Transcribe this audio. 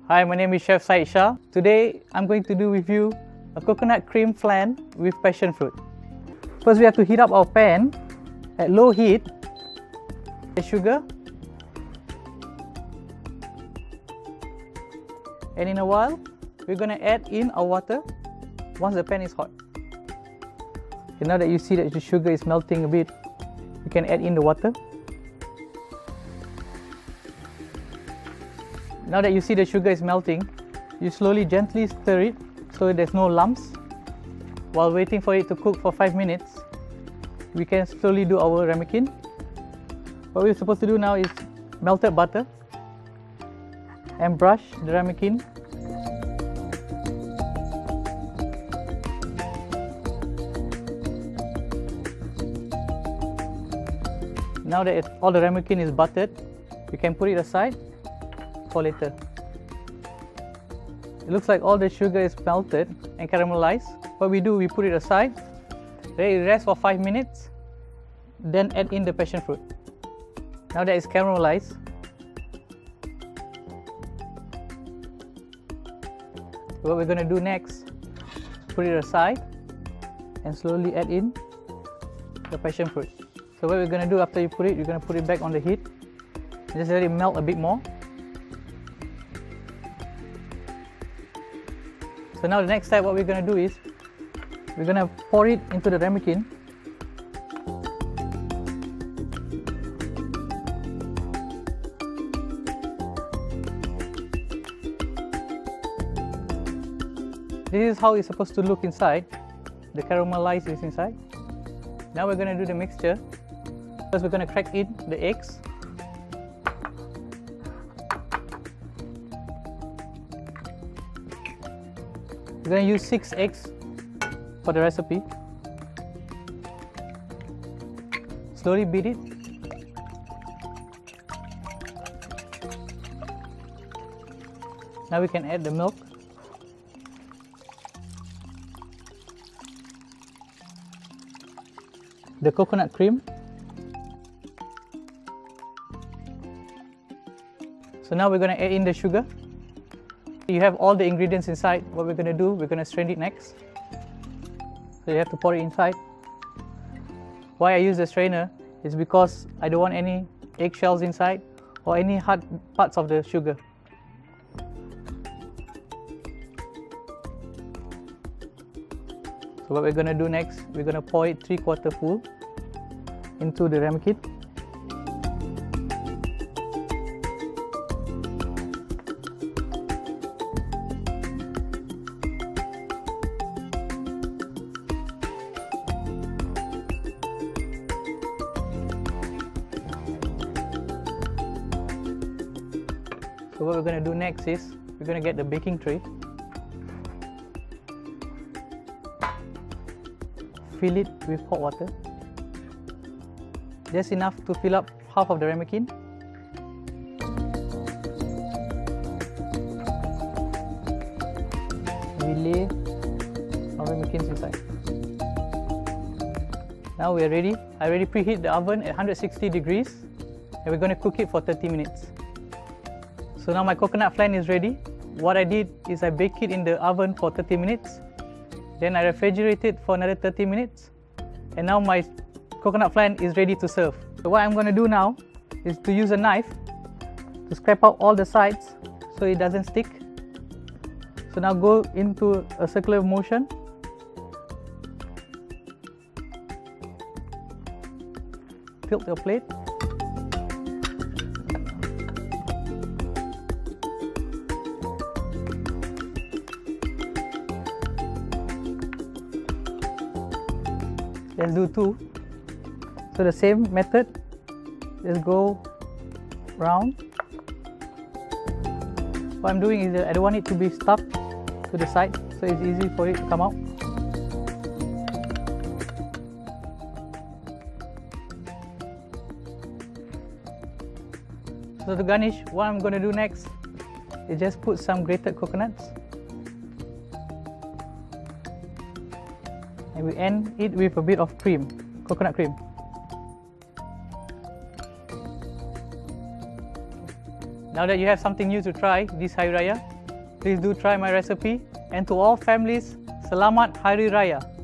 Hi, my name is Chef Syed Shah. Today, I'm going to do with you a coconut cream flan with passion fruit. First, we have to heat up our pan at low heat. The sugar. And in a while, we're going to add in our water once the pan is hot. Okay, now that you see that the sugar is melting a bit, you can add in the water. Now that you see the sugar is melting, you slowly gently stir it so there's no lumps. While waiting for it to cook for 5 minutes, we can slowly do our ramekin. What we're supposed to do now is melted butter and brush the ramekin. Now that all the ramekin is buttered, you can put it aside for later. It looks like all the sugar is melted and caramelized. What we do, we put it aside, let it rest for 5 minutes, then add in the passion fruit. Now that it's caramelized, what we're going to do next, put it aside and slowly add in the passion fruit. So what we're going to do after you put it, you're going to put it back on the heat, just let it melt a bit more. So now the next step, what we're going to do is, we're going to pour it into the ramekin. This is how it's supposed to look inside. The caramelized is inside. Now we're going to do the mixture. First we're going to crack in the eggs. We're going to use 6 eggs for the recipe. Slowly beat it. Now we can add the milk. The coconut cream. So now we're going to add in the sugar. You have all the ingredients inside. What we're going to do, we're going to strain it next. So you have to pour it inside. Why I use the strainer is because I don't want any eggshells inside or any hard parts of the sugar. So what we're going to do next, we're going to pour it 3/4 full into the ramekin. So what we're going to do next is, we're going to get the baking tray. Fill it with hot water. Just enough to fill up half of the ramekin. We lay our ramekins inside. Now we are ready. I already preheat the oven at 160 degrees and we're going to cook it for 30 minutes. So now my coconut flan is ready. What I did is I baked it in the oven for 30 minutes. Then I refrigerate it for another 30 minutes. And now my coconut flan is ready to serve. So what I'm going to do now is to use a knife to scrape out all the sides so it doesn't stick. So now go into a circular motion. Tilt your plate. Let's do 2. So the same method, just go round. What I'm doing is that I don't want it to be stuck to the side, so it's easy for it to come out. So to garnish, what I'm going to do next is just put some grated coconuts. And we end it with a bit of cream, coconut cream. Now that you have something new to try this Hari Raya, Please do try my recipe. And to all families, Selamat Hari Raya.